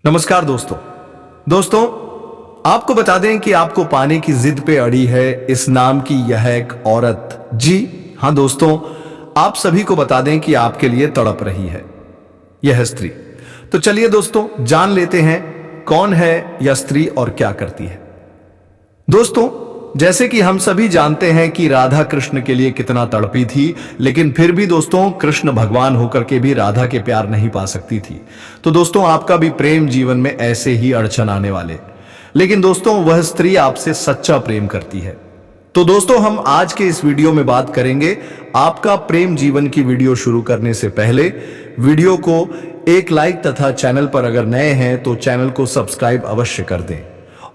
नमस्कार दोस्तों आपको बता दें कि आपको पाने की जिद पे अड़ी है इस नाम की यह एक औरत। जी हां दोस्तों, आप सभी को बता दें कि आपके लिए तड़प रही है यह स्त्री। तो चलिए दोस्तों जान लेते हैं कौन है यह स्त्री और क्या करती है। दोस्तों जैसे कि हम सभी जानते हैं कि राधा कृष्ण के लिए कितना तड़पी थी, लेकिन फिर भी दोस्तों कृष्ण भगवान होकर के भी राधा के प्यार नहीं पा सकती थी। तो दोस्तों आपका भी प्रेम जीवन में ऐसे ही अड़चन आने वाले, लेकिन दोस्तों वह स्त्री आपसे सच्चा प्रेम करती है। तो दोस्तों हम आज के इस वीडियो में बात करेंगे आपका प्रेम जीवन की वीडियो शुरू करने से पहले वीडियो को एक लाइक तथा चैनल पर अगर नए हैं तो चैनल को सब्सक्राइब अवश्य कर दें।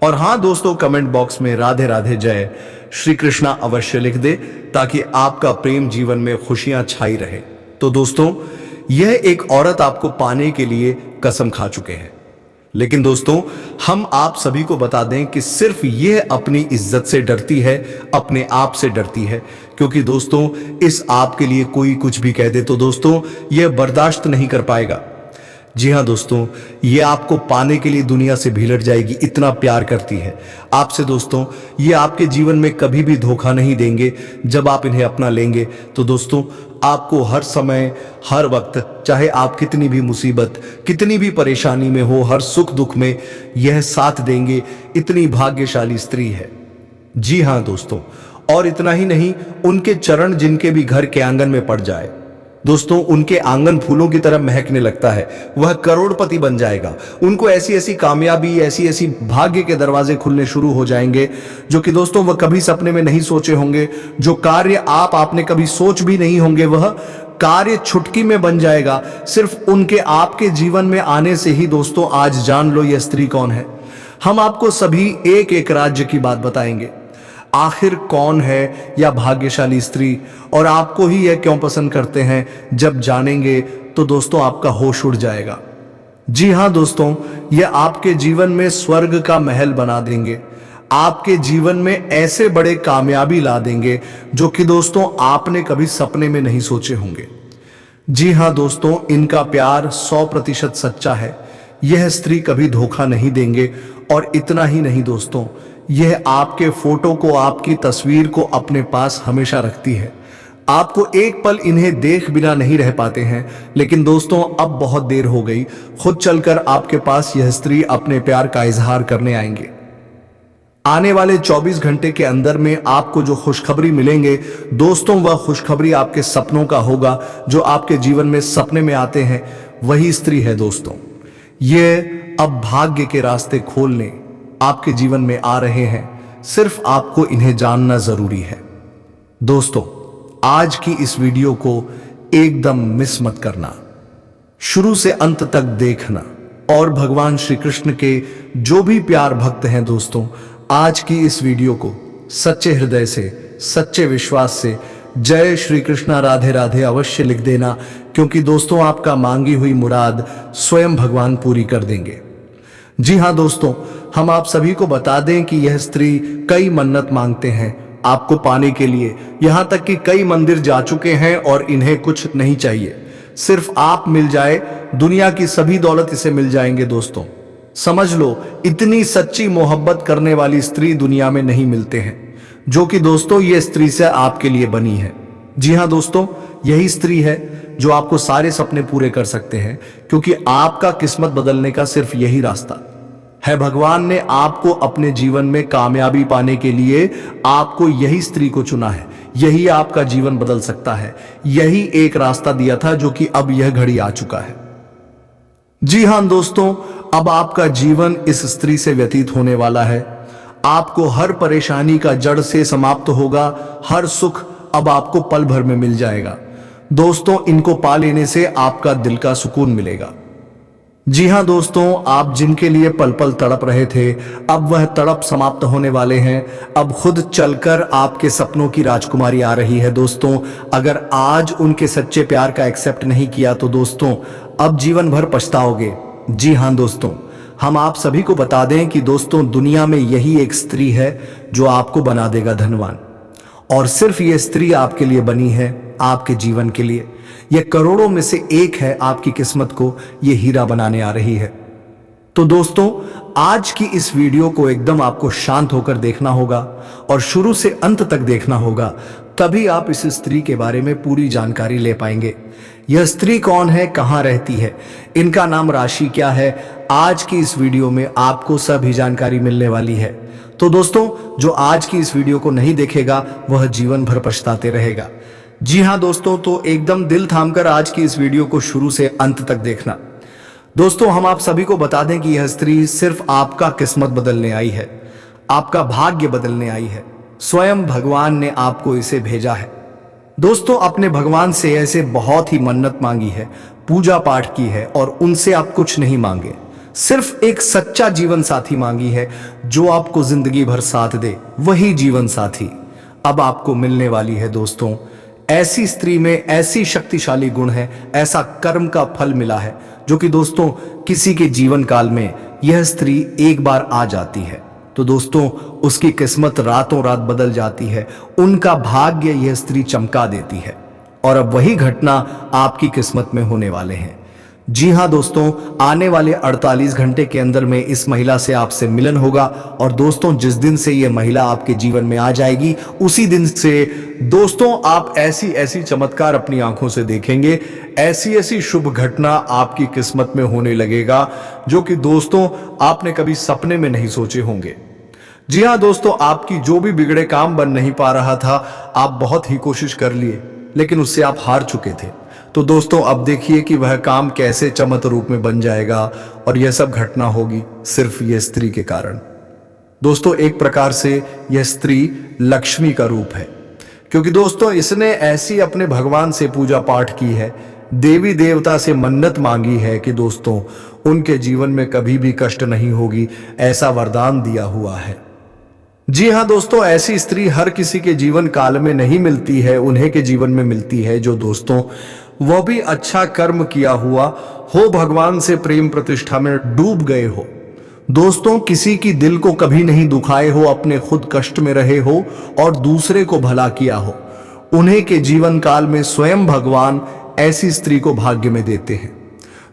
और हां दोस्तों, कमेंट बॉक्स में राधे राधे जय श्री कृष्णा अवश्य लिख दे ताकि आपका प्रेम जीवन में खुशियां छाई रहे। तो दोस्तों यह एक औरत आपको पाने के लिए कसम खा चुके हैं, लेकिन दोस्तों हम आप सभी को बता दें कि सिर्फ यह अपनी इज्जत से डरती है, अपने आप से डरती है, क्योंकि दोस्तों इस आप के लिए कोई कुछ भी कह दे तो दोस्तों यह बर्दाश्त नहीं कर पाएगा। जी हां दोस्तों, ये आपको पाने के लिए दुनिया से भिलट जाएगी, इतना प्यार करती है आपसे। दोस्तों ये आपके जीवन में कभी भी धोखा नहीं देंगे। जब आप इन्हें अपना लेंगे तो दोस्तों आपको हर समय हर वक्त, चाहे आप कितनी भी मुसीबत कितनी भी परेशानी में हो, हर सुख दुख में यह साथ देंगे। इतनी भाग्यशाली स्त्री है। जी हां दोस्तों, और इतना ही नहीं, उनके चरण जिनके भी घर के आंगन में पड़ जाए दोस्तों, उनके आंगन फूलों की तरह महकने लगता है। वह करोड़पति बन जाएगा। उनको ऐसी ऐसी कामयाबी, ऐसी ऐसी भाग्य के दरवाजे खुलने शुरू हो जाएंगे जो कि दोस्तों वह कभी सपने में नहीं सोचे होंगे। जो कार्य आपने कभी सोच भी नहीं होंगे, वह कार्य चुटकी में बन जाएगा सिर्फ उनके आपके जीवन में आने से ही। दोस्तों आज जान लो यह स्त्री कौन है। हम आपको सभी एक एक राज्य की बात बताएंगे, आखिर कौन है यह भाग्यशाली स्त्री और आपको ही यह क्यों पसंद करते हैं। जब जानेंगे तो दोस्तों आपका होश उड़ जाएगा। जी हां दोस्तों, यह आपके जीवन में स्वर्ग का महल बना देंगे, आपके जीवन में ऐसे बड़े कामयाबी ला देंगे जो कि दोस्तों आपने कभी सपने में नहीं सोचे होंगे। जी हां दोस्तों, इनका प्यार 100% सच्चा है। यह स्त्री कभी धोखा नहीं देंगे। और इतना ही नहीं दोस्तों, यह आपके फोटो को, आपकी तस्वीर को अपने पास हमेशा रखती है। आपको एक पल इन्हें देख बिना नहीं रह पाते हैं, लेकिन दोस्तों अब बहुत देर हो गई। खुद चलकर आपके पास यह स्त्री अपने प्यार का इजहार करने आएंगे। आने वाले 24 घंटे के अंदर में आपको जो खुशखबरी मिलेंगे दोस्तों, वह खुशखबरी आपके सपनों का होगा। जो आपके जीवन में सपने में आते हैं वही स्त्री है दोस्तों। यह अब भाग्य के रास्ते खोलने आपके जीवन में आ रहे हैं। सिर्फ आपको इन्हें जानना जरूरी है। दोस्तों आज की इस वीडियो को एकदम मिस मत करना, शुरू से अंत तक देखना। और भगवान श्री कृष्ण के जो भी प्यार भक्त हैं दोस्तों, आज की इस वीडियो को सच्चे हृदय से, सच्चे विश्वास से जय श्री कृष्णा राधे राधे अवश्य लिख देना, क्योंकि दोस्तों आपका मांगी हुई मुराद स्वयं भगवान पूरी कर देंगे। जी हां दोस्तों, हम आप सभी को बता दें कि यह स्त्री कई मन्नत मांगते हैं आपको पाने के लिए, यहां तक कि कई मंदिर जा चुके हैं और इन्हें कुछ नहीं चाहिए, सिर्फ आप मिल जाए, दुनिया की सभी दौलत इसे मिल जाएंगे। दोस्तों समझ लो, इतनी सच्ची मोहब्बत करने वाली स्त्री दुनिया में नहीं मिलते हैं, जो कि दोस्तों ये स्त्री से आपके लिए बनी है। जी हां दोस्तों, यही स्त्री है जो आपको सारे सपने पूरे कर सकते हैं, क्योंकि आपका किस्मत बदलने का सिर्फ यही रास्ता है। भगवान ने आपको अपने जीवन में कामयाबी पाने के लिए आपको यही स्त्री को चुना है। यही आपका जीवन बदल सकता है। यही एक रास्ता दिया था जो कि अब यह घड़ी आ चुका है। जी हां दोस्तों, अब आपका जीवन इस स्त्री से व्यतीत होने वाला है। आपको हर परेशानी का जड़ से समाप्त होगा। हर सुख अब आपको पल भर में मिल जाएगा। दोस्तों इनको पा लेने से आपका दिल का सुकून मिलेगा। जी हां दोस्तों, आप जिनके लिए पल पल तड़प रहे थे, अब वह तड़प समाप्त होने वाले हैं। अब खुद चलकर आपके सपनों की राजकुमारी आ रही है। दोस्तों अगर आज उनके सच्चे प्यार का एक्सेप्ट नहीं किया तो दोस्तों अब जीवन भर पछताओगे। जी हां दोस्तों, हम आप सभी को बता दें कि दोस्तों दुनिया में यही एक स्त्री है जो आपको बना देगा धनवान। और सिर्फ ये स्त्री आपके लिए बनी है, आपके जीवन के लिए। यह करोड़ों में से एक है। आपकी किस्मत को यह हीरा बनाने आ रही है। तो दोस्तों, आज की इस वीडियो को एकदम आपको शांत होकर देखना होगा और शुरू से अंत तक देखना होगा, तभी आप इस स्त्री के बारे में पूरी जानकारी ले पाएंगे। यह स्त्री कौन है, कहां रहती है, इनका नाम राशि क्या है, आज की इस वीडियो में आपको सभी जानकारी मिलने वाली है। तो दोस्तों, जो आज की इस वीडियो को नहीं देखेगा वह जीवन भर पछताते रहेगा। जी हां दोस्तों, तो एकदम दिल थामकर आज की इस वीडियो को शुरू से अंत तक देखना। दोस्तों, हम आप सभी को बता दें कि यह स्त्री सिर्फ आपका किस्मत बदलने आई है, आपका भाग्य बदलने आई है। स्वयं भगवान ने आपको इसे भेजा है। दोस्तों, अपने भगवान से ऐसे बहुत ही मन्नत मांगी है, पूजा पाठ की है और उनसे आप कुछ नहीं मांगे, सिर्फ एक सच्चा जीवन साथी मांगी है जो आपको जिंदगी भर साथ दे। वही जीवन साथी अब आपको मिलने वाली है। दोस्तों, ऐसी स्त्री में ऐसी शक्तिशाली गुण है, ऐसा कर्म का फल मिला है जो कि दोस्तों किसी के जीवन काल में यह स्त्री एक बार आ जाती है तो दोस्तों उसकी किस्मत रातों रात बदल जाती है, उनका भाग्य यह स्त्री चमका देती है। और अब वही घटना आपकी किस्मत में होने वाले हैं। जी हां दोस्तों, आने वाले 48 घंटे के अंदर में इस महिला से आपसे मिलन होगा। और दोस्तों, जिस दिन से यह महिला आपके जीवन में आ जाएगी उसी दिन से दोस्तों आप ऐसी ऐसी चमत्कार अपनी आंखों से देखेंगे, ऐसी ऐसी शुभ घटना आपकी किस्मत में होने लगेगा जो कि दोस्तों आपने कभी सपने में नहीं सोचे होंगे। जी हां दोस्तों, आपकी जो भी बिगड़े काम बन नहीं पा रहा था, आप बहुत ही कोशिश कर लिए लेकिन उससे आप हार चुके थे। तो दोस्तों, अब देखिए कि वह काम कैसे चमत्कार रूप में बन जाएगा और यह सब घटना होगी सिर्फ यह स्त्री के कारण। दोस्तों, एक प्रकार से यह स्त्री लक्ष्मी का रूप है, क्योंकि दोस्तों इसने ऐसी अपने भगवान से पूजा पाठ की है, देवी देवता से मन्नत मांगी है कि दोस्तों उनके जीवन में कभी भी कष्ट नहीं होगी, ऐसा वरदान दिया हुआ है। जी हां दोस्तों, ऐसी स्त्री हर किसी के जीवन काल में नहीं मिलती है, उन्हें के जीवन में मिलती है जो दोस्तों वह भी अच्छा कर्म किया हुआ हो, भगवान से प्रेम प्रतिष्ठा में डूब गए हो, दोस्तों किसी की दिल को कभी नहीं दुखाए हो, अपने खुद कष्ट में रहे हो और दूसरे को भला किया हो, उन्हें के जीवन काल में स्वयं भगवान ऐसी स्त्री को भाग्य में देते हैं।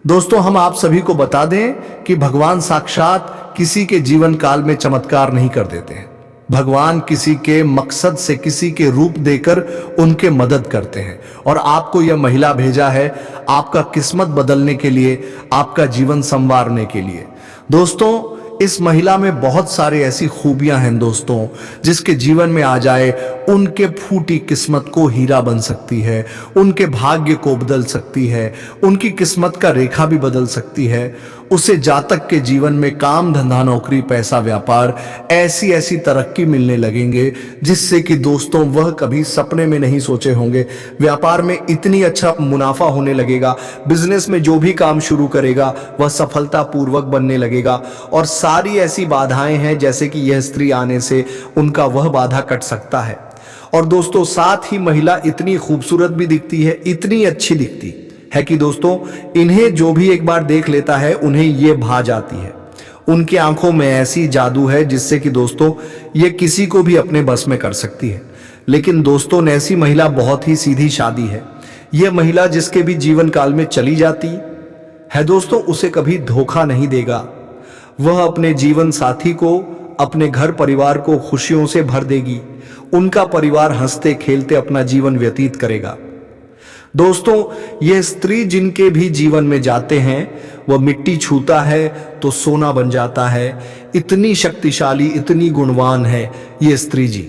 दोस्तों, हम आप सभी को बता दें कि भगवान साक्षात किसी के जीवन काल में चमत्कार नहीं कर देते हैं। भगवान किसी के मकसद से, किसी के रूप देकर उनके मदद करते हैं। और आपको यह महिला भेजा है आपका किस्मत बदलने के लिए, आपका जीवन संवारने के लिए। दोस्तों, इस महिला में बहुत सारे ऐसी खूबियां हैं दोस्तों, जिसके जीवन में आ जाए उनके फूटी किस्मत को हीरा बन सकती है, उनके भाग्य को बदल सकती है, उनकी किस्मत का रेखा भी बदल सकती है। उसे जातक के जीवन में काम धंधा नौकरी पैसा व्यापार ऐसी ऐसी तरक्की मिलने लगेंगे जिससे कि दोस्तों वह कभी सपने में नहीं सोचे होंगे। व्यापार में इतनी अच्छा मुनाफा होने लगेगा, बिजनेस में जो भी काम शुरू करेगा वह सफलता पूर्वक बनने लगेगा। और सारी ऐसी बाधाएं हैं जैसे कि यह स्त्री आने से उनका वह बाधा कट सकता है। और दोस्तों, साथ ही महिला इतनी खूबसूरत भी दिखती है, इतनी अच्छी दिखती है कि दोस्तों इन्हें जो भी एक बार देख लेता है उन्हें ये भा जाती है। उनकी आंखों में ऐसी जादू है जिससे कि दोस्तों ये किसी को भी अपने बस में कर सकती है। लेकिन दोस्तों, ऐसी महिला बहुत ही सीधी शादी है। यह महिला जिसके भी जीवन काल में चली जाती है दोस्तों उसे कभी धोखा नहीं देगा। वह अपने जीवन साथी को, अपने घर परिवार को खुशियों से भर देगी। उनका परिवार हंसते खेलते अपना जीवन व्यतीत करेगा। दोस्तों, यह स्त्री जिनके भी जीवन में जाते हैं वह मिट्टी छूता है तो सोना बन जाता है। इतनी शक्तिशाली, इतनी गुणवान है ये स्त्री जी।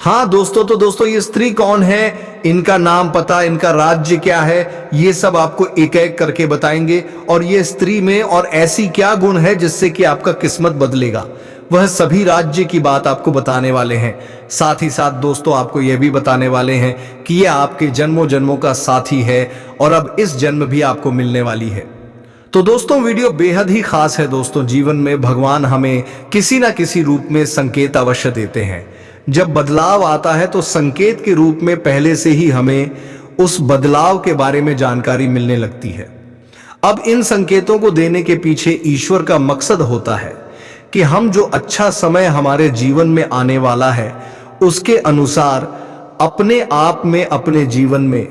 हाँ दोस्तों, तो दोस्तों ये स्त्री कौन है, इनका नाम पता, इनका राज्य क्या है, ये सब आपको एक एक करके बताएंगे। और ये स्त्री में और ऐसी क्या गुण है जिससे कि आपका किस्मत बदलेगा, वह सभी राज्य की बात आपको बताने वाले हैं। साथ ही साथ दोस्तों आपको यह भी बताने वाले हैं कि यह आपके जन्मों जन्मों का साथी है और अब इस जन्म भी आपको मिलने वाली है। तो दोस्तों वीडियो बेहद ही खास है। दोस्तों, जीवन में भगवान हमें किसी ना किसी रूप में संकेत अवश्य देते हैं। जब बदलाव आता है तो संकेत के रूप में पहले से ही हमें उस बदलाव के बारे में जानकारी मिलने लगती है। अब इन संकेतों को देने के पीछे ईश्वर का मकसद होता है कि हम जो अच्छा समय हमारे जीवन में आने वाला है उसके अनुसार अपने आप में, अपने जीवन में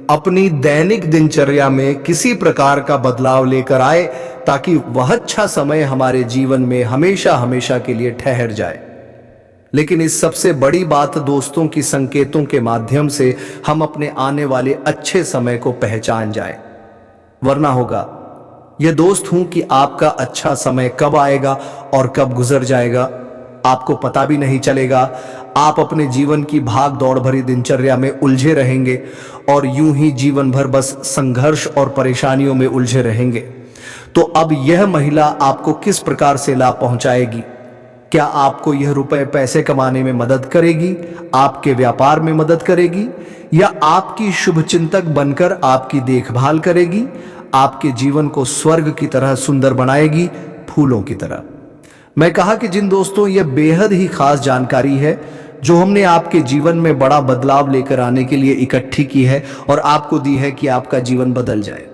अपनी दैनिक दिनचर्या में किसी प्रकार का बदलाव लेकर आए, ताकि वह अच्छा समय हमारे जीवन में हमेशा हमेशा के लिए ठहर जाए। लेकिन इस सबसे बड़ी बात दोस्तों की संकेतों के माध्यम से हम अपने आने वाले अच्छे समय को पहचान जाए। वरना होगा यह दोस्त हूं कि आपका अच्छा समय कब आएगा और कब गुजर जाएगा, आपको पता भी नहीं चलेगा। आप अपने जीवन की भाग दौड़ भरी दिनचर्या में उलझे रहेंगे और यूं ही जीवन भर बस संघर्ष और परेशानियों में उलझे रहेंगे। तो अब यह महिला आपको किस प्रकार से लाभ पहुंचाएगी? क्या आपको यह रुपए पैसे कमाने में मदद करेगी, आपके व्यापार में मदद करेगी, या आपकी शुभचिंतक बनकर आपकी देखभाल करेगी, आपके जीवन को स्वर्ग की तरह सुंदर बनाएगी, फूलों की तरह? मैं कहा कि जिन दोस्तों, यह बेहद ही खास जानकारी है जो हमने आपके जीवन में बड़ा बदलाव लेकर आने के लिए इकट्ठी की है और आपको दी है कि आपका जीवन बदल जाए।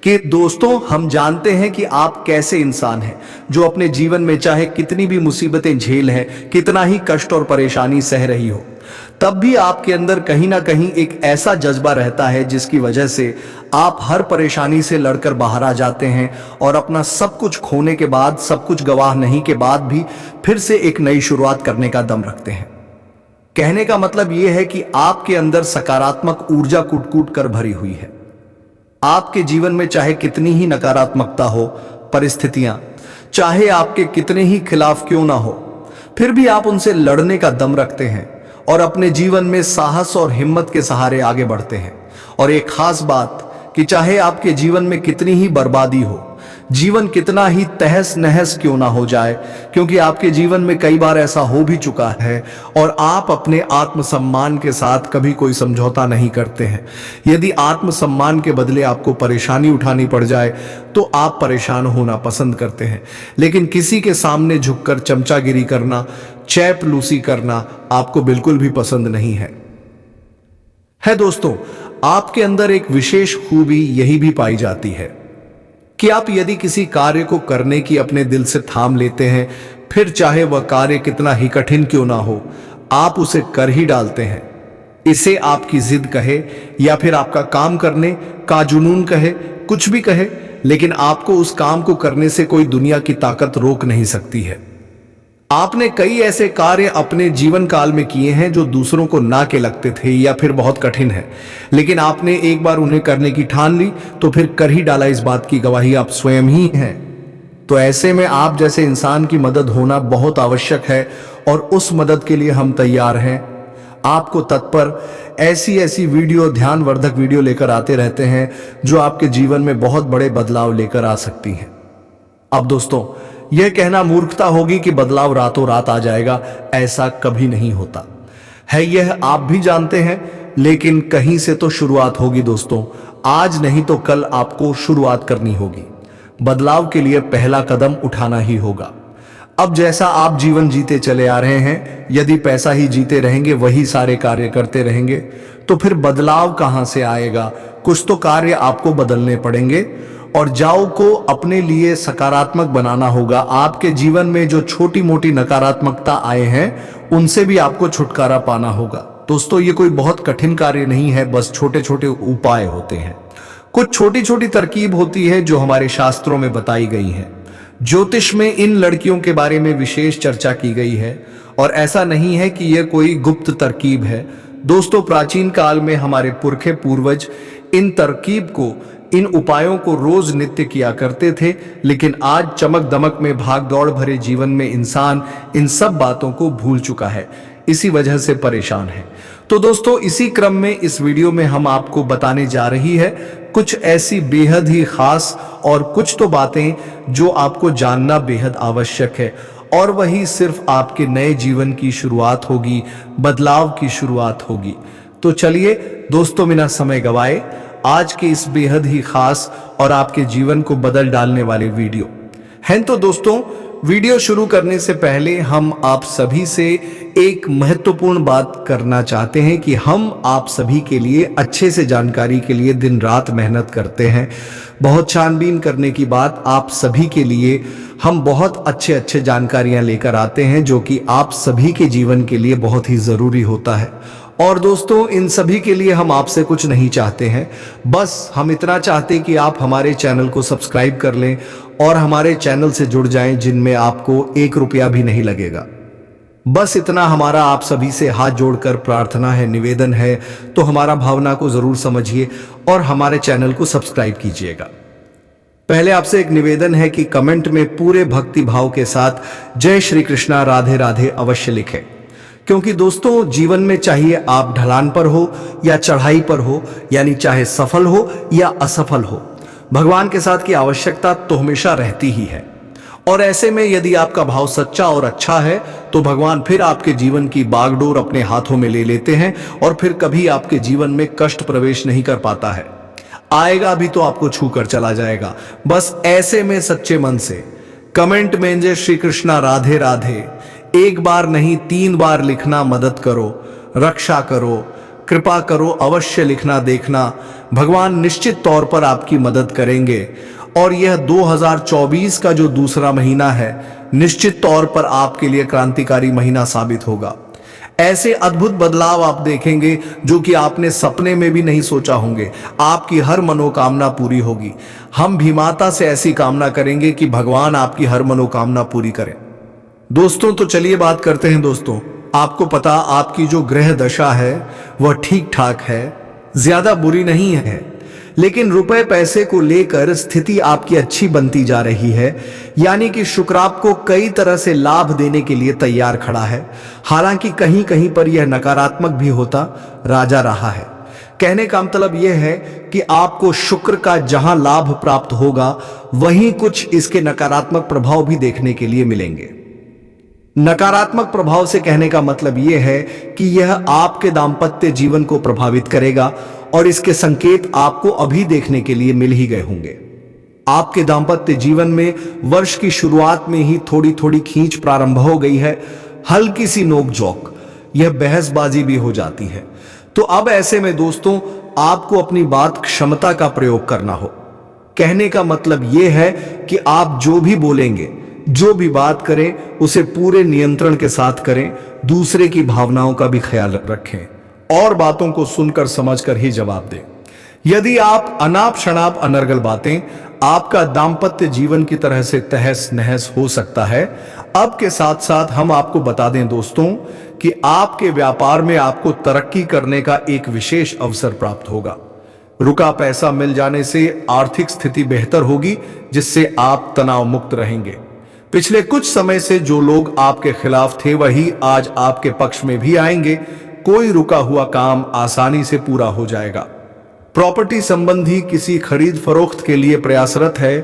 कि दोस्तों, हम जानते हैं कि आप कैसे इंसान हैं जो अपने जीवन में चाहे कितनी भी मुसीबतें झेल हैं, कितना ही कष्ट और परेशानी सह रही हो, तब भी आपके अंदर कहीं ना कहीं एक ऐसा जज्बा रहता है जिसकी वजह से आप हर परेशानी से लड़कर बाहर आ जाते हैं और अपना सब कुछ खोने के बाद, सब कुछ गवाह नहीं के बाद भी फिर से एक नई शुरुआत करने का दम रखते हैं। कहने का मतलब यह है कि आपके अंदर सकारात्मक ऊर्जा कूट कूट कर भरी हुई है। आपके जीवन में चाहे कितनी ही नकारात्मकता हो, परिस्थितियां चाहे आपके कितने ही खिलाफ क्यों ना हो, फिर भी आप उनसे लड़ने का दम रखते हैं और अपने जीवन में साहस और हिम्मत के सहारे आगे बढ़ते हैं। और एक खास बात कि चाहे आपके जीवन में कितनी ही बर्बादी हो, जीवन कितना ही तहस नहस क्यों ना हो जाए, क्योंकि आपके जीवन में कई बार ऐसा हो भी चुका है और आप अपने आत्मसम्मान के साथ कभी कोई समझौता नहीं करते हैं। यदि आत्मसम्मान के बदले आपको परेशानी उठानी पड़ जाए तो आप परेशान होना पसंद करते हैं, लेकिन किसी के सामने झुककर चमचागिरी करना, चैपलूसी करना आपको बिल्कुल भी पसंद नहीं है दोस्तों, आपके अंदर एक विशेष खूबी यही भी पाई जाती है कि आप यदि किसी कार्य को करने की अपने दिल से ठान लेते हैं, फिर चाहे वह कार्य कितना ही कठिन क्यों ना हो, आप उसे कर ही डालते हैं। इसे आपकी जिद कहे या फिर आपका काम करने का जुनून कहे, कुछ भी कहे, लेकिन आपको उस काम को करने से कोई दुनिया की ताकत रोक नहीं सकती है। आपने कई ऐसे कार्य अपने जीवन काल में किए हैं जो दूसरों को ना के लगते थे या फिर बहुत कठिन है, लेकिन आपने एक बार उन्हें करने की ठान ली तो फिर कर ही डाला। इस बात की गवाही आप स्वयं ही हैं। तो ऐसे में आप जैसे इंसान की मदद होना बहुत आवश्यक है और उस मदद के लिए हम तैयार हैं। आपको तत्पर ऐसी ऐसी वीडियो, ध्यानवर्धक वीडियो लेकर आते रहते हैं जो आपके जीवन में बहुत बड़े बदलाव लेकर आ सकती हैं। अब दोस्तों, यह कहना मूर्खता होगी कि बदलाव रातों रात आ जाएगा, ऐसा कभी नहीं होता है। यह आप भी जानते हैं, लेकिन कहीं से तो शुरुआत होगी दोस्तों। आज नहीं तो कल आपको शुरुआत करनी होगी। बदलाव के लिए पहला कदम उठाना ही होगा। अब जैसा आप जीवन जीते चले आ रहे हैं, यदि पैसा ही जीते रहेंगे, वही सारे कार्य करते रहेंगे, तो फिर बदलाव कहां से आएगा? कुछ तो कार्य आपको बदलने पड़ेंगे और जाओ को अपने लिए सकारात्मक बनाना होगा। आपके जीवन में जो छोटी मोटी नकारात्मकता आए हैं, उनसे भी आपको छुटकारा पाना होगा। दोस्तों, ये कोई बहुत कठिन कार्य नहीं है, बस छोटे छोटे उपाय होते हैं। कुछ छोटी छोटी तरकीब होती है जो हमारे शास्त्रों में बताई गई है। ज्योतिष में इन लड़कियों के बारे में विशेष चर्चा की गई है और ऐसा नहीं है कि यह कोई गुप्त तरकीब है। दोस्तों, प्राचीन काल में हमारे पुरखे पूर्वज इन तरकीब को, इन उपायों को रोज नित्य किया करते थे, लेकिन आज चमक दमक में भाग दौड़ भरे जीवन में इंसान इन सब बातों को भूल चुका है, इसी वजह से परेशान है। तो दोस्तों, इसी क्रम में इस वीडियो में हम आपको बताने जा रही है कुछ ऐसी बेहद ही खास और कुछ तो बातें जो आपको जानना बेहद आवश्यक है, और वही सिर्फ आपके नए जीवन की शुरुआत होगी, बदलाव की शुरुआत होगी। तो चलिए दोस्तों, बिना समय गवाए आज के इस बेहद ही खास और आपके जीवन को बदल डालने वाले वीडियो हैं। तो दोस्तों, वीडियो शुरू करने से पहले हम आप सभी से एक महत्वपूर्ण बात करना चाहते हैं कि हम आप सभी के लिए अच्छे से जानकारी के लिए दिन रात मेहनत करते हैं। बहुत छानबीन करने की बात, आप सभी के लिए हम बहुत अच्छे जानकारियां लेकर आते हैं जो कि आप सभी के जीवन के लिए बहुत ही जरूरी होता है। और दोस्तों, इन सभी के लिए हम आपसे कुछ नहीं चाहते हैं, बस हम इतना चाहते हैं कि आप हमारे चैनल को सब्सक्राइब कर लें और हमारे चैनल से जुड़ जाएं, जिनमें आपको 1 रुपया भी नहीं लगेगा। बस इतना हमारा आप सभी से हाथ जोड़कर प्रार्थना है, निवेदन है। तो हमारा भावना को जरूर समझिए और हमारे चैनल को सब्सक्राइब कीजिएगा। पहले आपसे एक निवेदन है कि कमेंट में पूरे भक्ति भाव के साथ जय श्री कृष्णा राधे राधे अवश्य लिखें, क्योंकि दोस्तों, जीवन में चाहिए आप ढलान पर हो या चढ़ाई पर हो, यानी चाहे सफल हो या असफल हो, भगवान के साथ की आवश्यकता तो हमेशा रहती ही है। और ऐसे में यदि आपका भाव सच्चा और अच्छा है तो भगवान फिर आपके जीवन की बागडोर अपने हाथों में ले लेते हैं और फिर कभी आपके जीवन में कष्ट प्रवेश नहीं कर पाता है। आएगा भी तो आपको छूकर चला जाएगा। बस ऐसे में सच्चे मन से कमेंट में जय श्री कृष्णा राधे राधे 1 बार नहीं 3 बार लिखना, मदद करो, रक्षा करो, कृपा करो, अवश्य लिखना देखना। भगवान निश्चित तौर पर आपकी मदद करेंगे और यह 2024 का जो दूसरा महीना है, निश्चित तौर पर आपके लिए क्रांतिकारी महीना साबित होगा। ऐसे अद्भुत बदलाव आप देखेंगे जो कि आपने सपने में भी नहीं सोचा होंगे। आपकी हर मनोकामना पूरी होगी। हम भी माता से ऐसी कामना करेंगे कि भगवान आपकी हर मनोकामना पूरी करें। दोस्तों, तो चलिए बात करते हैं। दोस्तों, आपको पता, आपकी जो ग्रह दशा है वह ठीक ठाक है, ज्यादा बुरी नहीं है, लेकिन रुपए पैसे को लेकर स्थिति आपकी अच्छी बनती जा रही है। यानी कि शुक्र आपको कई तरह से लाभ देने के लिए तैयार खड़ा है। हालांकि कहीं कहीं पर यह नकारात्मक भी होता राजा रहा है। कहने का मतलब यह है कि आपको शुक्र का जहां लाभ प्राप्त होगा, वहीं कुछ इसके नकारात्मक प्रभाव भी देखने के लिए मिलेंगे। नकारात्मक प्रभाव से कहने का मतलब यह है कि यह आपके दांपत्य जीवन को प्रभावित करेगा और इसके संकेत आपको अभी देखने के लिए मिल ही गए होंगे। आपके दांपत्य जीवन में वर्ष की शुरुआत में ही थोड़ी थोड़ी खींच प्रारंभ हो गई है, हल्की सी नोक-झोंक, यह बहसबाजी भी हो जाती है। तो अब ऐसे में दोस्तों, आपको अपनी बात क्षमता का प्रयोग करना हो। कहने का मतलब यह है कि आप जो भी बोलेंगे, जो भी बात करें, उसे पूरे नियंत्रण के साथ करें, दूसरे की भावनाओं का भी ख्याल रखें और बातों को सुनकर समझकर ही जवाब दें। यदि आप अनाप शनाप अनर्गल बातें, आपका दांपत्य जीवन की तरह से तहस नहस हो सकता है। अब के साथ साथ हम आपको बता दें दोस्तों कि आपके व्यापार में आपको तरक्की करने का एक विशेष अवसर प्राप्त होगा। रुका पैसा मिल जाने से आर्थिक स्थिति बेहतर होगी, जिससे आप तनाव मुक्त रहेंगे। पिछले कुछ समय से जो लोग आपके खिलाफ थे, वही आज आपके पक्ष में भी आएंगे। कोई रुका हुआ काम आसानी से पूरा हो जाएगा। प्रॉपर्टी संबंधी किसी खरीद फरोख्त के लिए प्रयासरत है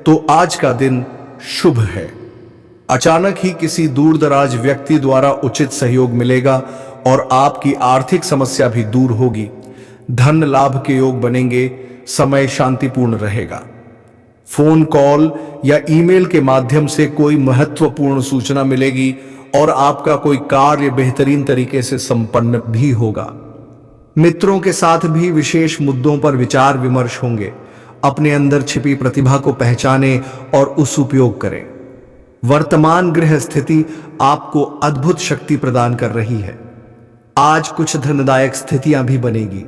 तो आज का दिन शुभ है। अचानक ही किसी दूर दराज व्यक्ति द्वारा उचित सहयोग मिलेगा और आपकी आर्थिक समस्या भी दूर होगी। धन लाभ के योग बनेंगे, समय शांतिपूर्ण रहेगा। फोन कॉल या ईमेल के माध्यम से कोई महत्वपूर्ण सूचना मिलेगी और आपका कोई कार्य बेहतरीन तरीके से संपन्न भी होगा। मित्रों के साथ भी विशेष मुद्दों पर विचार विमर्श होंगे। अपने अंदर छिपी प्रतिभा को पहचानें और उस उपयोग करें। वर्तमान ग्रह स्थिति आपको अद्भुत शक्ति प्रदान कर रही है। आज कुछ धनदायक स्थितियां भी बनेगी।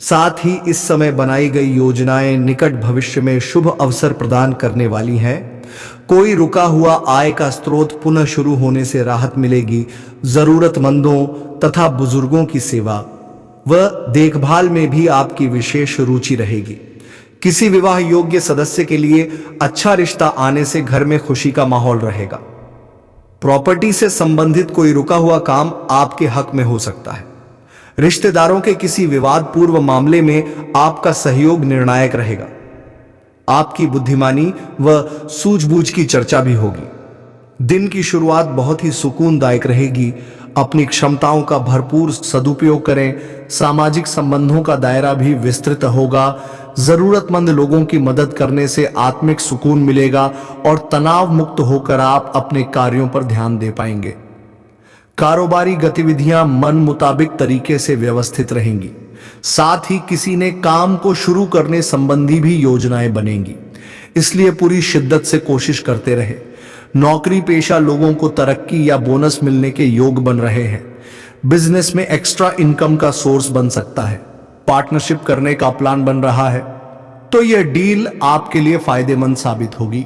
साथ ही इस समय बनाई गई योजनाएं निकट भविष्य में शुभ अवसर प्रदान करने वाली हैं। कोई रुका हुआ आय का स्रोत पुनः शुरू होने से राहत मिलेगी। जरूरतमंदों तथा बुजुर्गों की सेवा व देखभाल में भी आपकी विशेष रुचि रहेगी। किसी विवाह योग्य सदस्य के लिए अच्छा रिश्ता आने से घर में खुशी का माहौल रहेगा। प्रॉपर्टी से संबंधित कोई रुका हुआ काम आपके हक में हो सकता है। रिश्तेदारों के किसी विवाद पूर्व मामले में आपका सहयोग निर्णायक रहेगा। आपकी बुद्धिमानी व सूझबूझ की चर्चा भी होगी। दिन की शुरुआत बहुत ही सुकूनदायक रहेगी। अपनी क्षमताओं का भरपूर सदुपयोग करें। सामाजिक संबंधों का दायरा भी विस्तृत होगा। जरूरतमंद लोगों की मदद करने से आत्मिक सुकून मिलेगा और तनाव मुक्त होकर आप अपने कार्यों पर ध्यान दे पाएंगे। कारोबारी गतिविधियां मन मुताबिक तरीके से व्यवस्थित रहेंगी। साथ ही किसी ने काम को शुरू करने संबंधी भी योजनाएं बनेंगी, इसलिए पूरी शिद्दत से कोशिश करते रहे। नौकरी पेशा लोगों को तरक्की या बोनस मिलने के योग बन रहे हैं। बिजनेस में एक्स्ट्रा इनकम का सोर्स बन सकता है, पार्टनरशिप करने का प्लान बन रहा है तो यह डील आपके लिए फायदेमंद साबित होगी।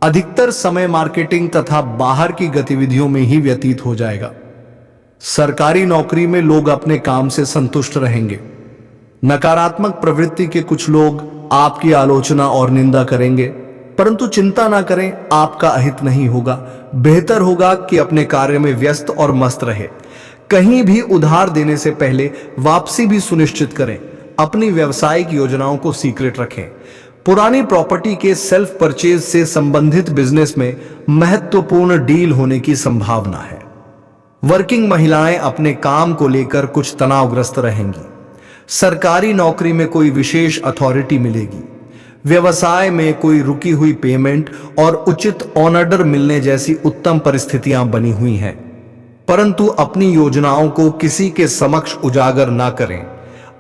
अधिकतर समय मार्केटिंग तथा बाहर की गतिविधियों में ही व्यतीत हो जाएगा। सरकारी नौकरी में लोग अपने काम से संतुष्ट रहेंगे। नकारात्मक प्रवृत्ति के कुछ लोग आपकी आलोचना और निंदा करेंगे, परंतु चिंता ना करें, आपका अहित नहीं होगा। बेहतर होगा कि अपने कार्य में व्यस्त और मस्त रहे। कहीं भी उधार देने से पहले वापसी भी सुनिश्चित करें। अपनी व्यावसायिक योजनाओं को सीक्रेट रखें। पुरानी प्रॉपर्टी के सेल्फ परचेज से संबंधित बिजनेस में महत्वपूर्ण डील होने की संभावना है। वर्किंग महिलाएं अपने काम को लेकर कुछ तनावग्रस्त रहेंगी। सरकारी नौकरी में कोई विशेष अथॉरिटी मिलेगी। व्यवसाय में कोई रुकी हुई पेमेंट और उचित ऑर्डर मिलने जैसी उत्तम परिस्थितियां बनी हुई हैं, परंतु अपनी योजनाओं को किसी के समक्ष उजागर ना करें,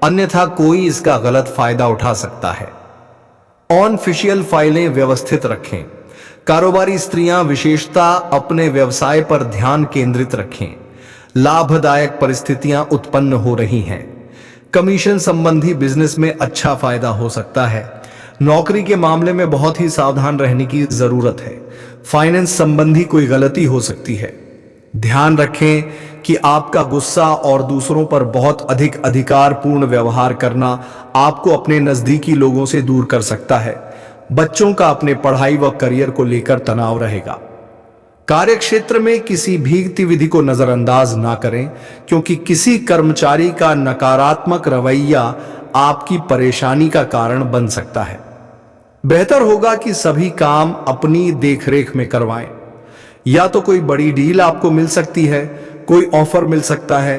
अन्यथा कोई इसका गलत फायदा उठा सकता है। ऑनऑफिशियल फाइलें व्यवस्थित रखें। कारोबारी स्त्रियां विशेषता अपने व्यवसाय पर ध्यान केंद्रित रखें। लाभदायक परिस्थितियां उत्पन्न हो रही हैं। कमीशन संबंधी बिजनेस में अच्छा फायदा हो सकता है। नौकरी के मामले में बहुत ही सावधान रहने की जरूरत है। फाइनेंस संबंधी कोई गलती हो सकती है। ध्यान रखें कि आपका गुस्सा और दूसरों पर बहुत अधिक अधिकारपूर्ण व्यवहार करना आपको अपने नजदीकी लोगों से दूर कर सकता है। बच्चों का अपने पढ़ाई व करियर को लेकर तनाव रहेगा। कार्यक्षेत्र में किसी भी गतिविधि को नजरअंदाज ना करें, क्योंकि किसी कर्मचारी का नकारात्मक रवैया आपकी परेशानी का कारण बन सकता है। बेहतर होगा कि सभी काम अपनी देखरेख में करवाएं। या तो कोई बड़ी डील आपको मिल सकती है, कोई ऑफर मिल सकता है,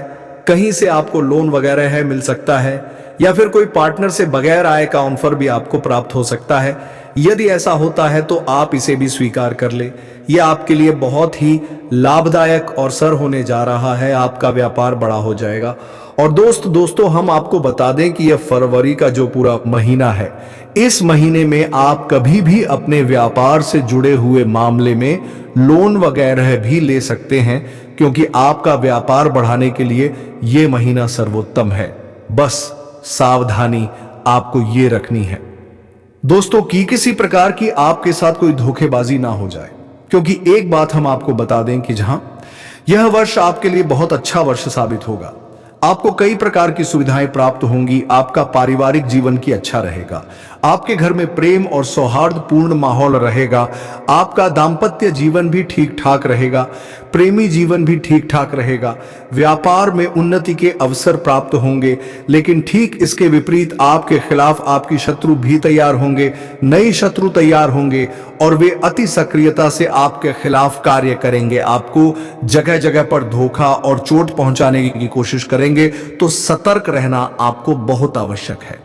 कहीं से आपको लोन वगैरह है मिल सकता है, या फिर कोई पार्टनर से बगैर आय का ऑफर भी आपको प्राप्त हो सकता है। यदि ऐसा होता है तो आप इसे भी स्वीकार कर ले। यह आपके लिए बहुत ही लाभदायक और सर होने जा रहा है। आपका व्यापार बड़ा हो जाएगा। और दोस्तों हम आपको बता दें कि यह फरवरी का जो पूरा महीना है, इस महीने में आप कभी भी अपने व्यापार से जुड़े हुए मामले में लोन वगैरह भी ले सकते हैं, क्योंकि आपका व्यापार बढ़ाने के लिए यह महीना सर्वोत्तम है। बस सावधानी आपको ये रखनी है दोस्तों कि किसी प्रकार की आपके साथ कोई धोखेबाजी ना हो जाए, क्योंकि एक बात हम आपको बता दें कि जहां यह वर्ष आपके लिए बहुत अच्छा वर्ष साबित होगा। आपको कई प्रकार की सुविधाएं प्राप्त होंगी। आपका पारिवारिक जीवन की अच्छा रहेगा। आपके घर में प्रेम और सौहार्दपूर्ण माहौल रहेगा। आपका दांपत्य जीवन भी ठीक ठाक रहेगा। प्रेमी जीवन भी ठीक ठाक रहेगा। व्यापार में उन्नति के अवसर प्राप्त होंगे, लेकिन ठीक इसके विपरीत आपके खिलाफ आपकी शत्रु भी तैयार होंगे। नई शत्रु तैयार होंगे और वे अति सक्रियता से आपके खिलाफ कार्य करेंगे। आपको जगह जगह पर धोखा और चोट पहुंचाने की कोशिश करेंगे, तो सतर्क रहना आपको बहुत आवश्यक है।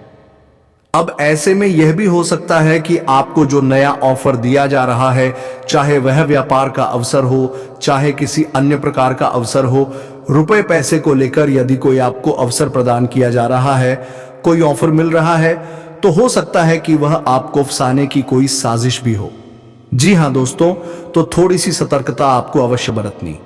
अब ऐसे में यह भी हो सकता है कि आपको जो नया ऑफर दिया जा रहा है, चाहे वह व्यापार का अवसर हो, चाहे किसी अन्य प्रकार का अवसर हो, रुपए पैसे को लेकर यदि कोई आपको अवसर प्रदान किया जा रहा है, कोई ऑफर मिल रहा है, तो हो सकता है कि वह आपको फंसाने की कोई साजिश भी हो। जी हां दोस्तों, तो थोड़ी सी सतर्कता आपको अवश्य बरतनी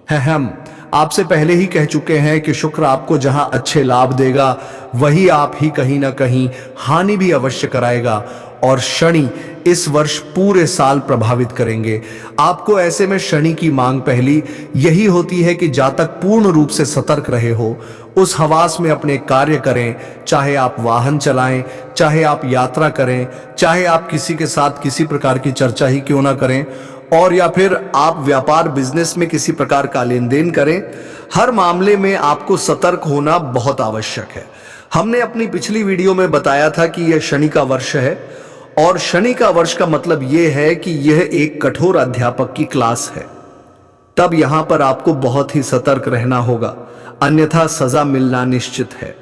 है। हम आपसे पहले ही कह चुके हैं कि शुक्र आपको जहां अच्छे लाभ देगा, वही आप ही कहीं ना कहीं हानि भी अवश्य कराएगा। और शनि इस वर्ष पूरे साल प्रभावित करेंगे आपको। ऐसे में शनि की मांग पहली यही होती है कि जब तक पूर्ण रूप से सतर्क रहे हो, उस हवास में अपने कार्य करें। चाहे आप वाहन चलाएं, चाहे आप यात्रा करें, चाहे आप किसी के साथ किसी प्रकार की चर्चा ही क्यों ना करें, और या फिर आप व्यापार बिजनेस में किसी प्रकार का लेन देन करें, हर मामले में आपको सतर्क होना बहुत आवश्यक है। हमने अपनी पिछली वीडियो में बताया था कि यह शनि का वर्ष है, और शनि का वर्ष का मतलब यह है कि यह एक कठोर अध्यापक की क्लास है। तब यहां पर आपको बहुत ही सतर्क रहना होगा, अन्यथा सजा मिलना निश्चित है।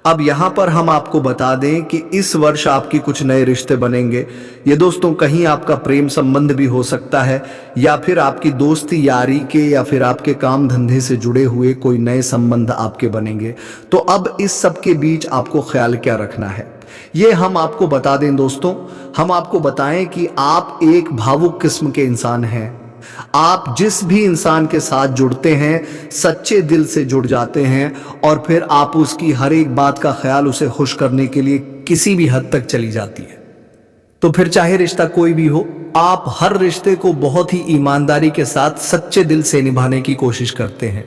अब यहां पर हम आपको बता दें कि इस वर्ष आपकी कुछ नए रिश्ते बनेंगे। ये दोस्तों कहीं आपका प्रेम संबंध भी हो सकता है, या फिर आपकी दोस्ती यारी के, या फिर आपके काम धंधे से जुड़े हुए कोई नए संबंध आपके बनेंगे। तो अब इस सब के बीच आपको ख्याल क्या रखना है, ये हम आपको बता दें दोस्तों। हम आपको बताएं कि आप एक भावुक किस्म के इंसान हैं। आप जिस भी इंसान के साथ जुड़ते हैं सच्चे दिल से जुड़ जाते हैं और फिर आप उसकी हर एक बात का ख्याल उसे खुश करने के लिए किसी भी हद तक चली जाती है। तो फिर चाहे रिश्ता कोई भी हो, आप हर रिश्ते को बहुत ही ईमानदारी के साथ सच्चे दिल से निभाने की कोशिश करते हैं।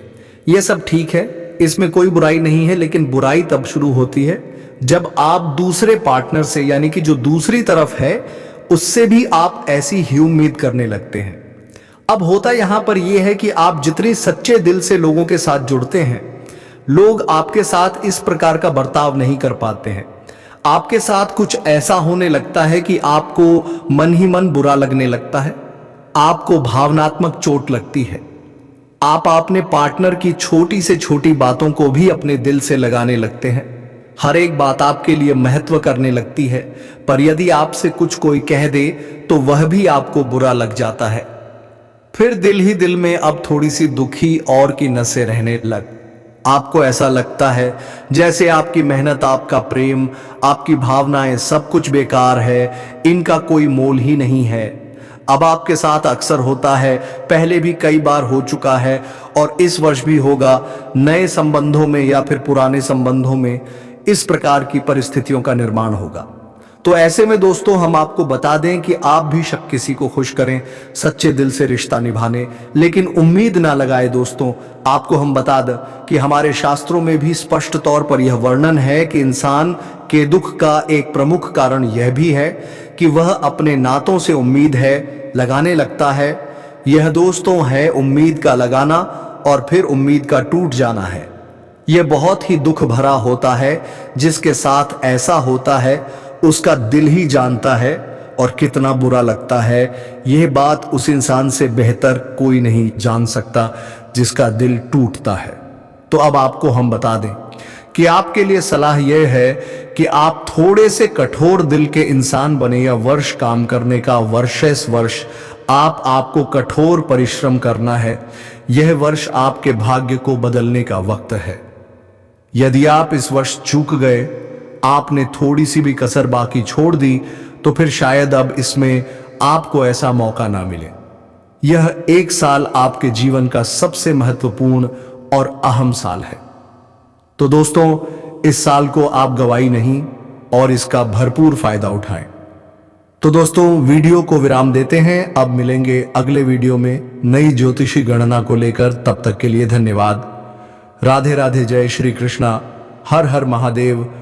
यह सब ठीक है, इसमें कोई बुराई नहीं है, लेकिन बुराई तब शुरू होती है जब आप दूसरे पार्टनर से, यानी कि जो दूसरी तरफ है, उससे भी आप ऐसी ही उम्मीद करने लगते हैं। अब होता यहां पर यह है कि आप जितने सच्चे दिल से लोगों के साथ जुड़ते हैं, लोग आपके साथ इस प्रकार का बर्ताव नहीं कर पाते हैं। आपके साथ कुछ ऐसा होने लगता है कि आपको मन ही मन बुरा लगने लगता है, आपको भावनात्मक चोट लगती है। आप अपने पार्टनर की छोटी से छोटी बातों को भी अपने दिल से लगाने लगते हैं। हर एक बात आपके लिए महत्व करने लगती है, पर यदि आपसे कुछ कोई कह दे तो वह भी आपको बुरा लग जाता है। फिर दिल ही दिल में अब थोड़ी सी दुखी और की नसें रहने लग। आपको ऐसा लगता है जैसे आपकी मेहनत, आपका प्रेम, आपकी भावनाएं सब कुछ बेकार है, इनका कोई मोल ही नहीं है। अब आपके साथ अक्सर होता है, पहले भी कई बार हो चुका है और इस वर्ष भी होगा। नए संबंधों में या फिर पुराने संबंधों में इस प्रकार की परिस्थितियों का निर्माण होगा। तो ऐसे में दोस्तों, हम आपको बता दें कि आप भी शक किसी को खुश करें, सच्चे दिल से रिश्ता निभाने, लेकिन उम्मीद ना लगाए। दोस्तों, आपको हम बता दें कि हमारे शास्त्रों में भी स्पष्ट तौर पर यह वर्णन है कि इंसान के दुख का एक प्रमुख कारण यह भी है कि वह अपने नातों से उम्मीद है लगाने लगता है। यह दोस्तों है उम्मीद का लगाना और फिर उम्मीद का टूट जाना है। यह बहुत ही दुख भरा होता है। जिसके साथ ऐसा होता है उसका दिल ही जानता है और कितना बुरा लगता है। यह बात उस इंसान से बेहतर कोई नहीं जान सकता जिसका दिल टूटता है। तो अब आपको हम बता दें कि आपके लिए सलाह यह है कि आप थोड़े से कठोर दिल के इंसान बने। या वर्ष काम करने का वर्षेस वर्ष आपको कठोर परिश्रम करना है। यह वर्ष आपके भाग्य को बदलने का वक्त है। यदि आप इस वर्ष चूक गए, आपने थोड़ी सी भी कसर बाकी छोड़ दी, तो फिर शायद अब इसमें आपको ऐसा मौका ना मिले। यह एक साल आपके जीवन का सबसे महत्वपूर्ण और अहम साल है। तो दोस्तों, इस साल को आप गवाई नहीं और इसका भरपूर फायदा उठाएं। तो दोस्तों, वीडियो को विराम देते हैं। अब मिलेंगे अगले वीडियो में नई ज्योतिषी गणना को लेकर। तब तक के लिए धन्यवाद। राधे राधे, जय श्री कृष्णा, हर हर महादेव।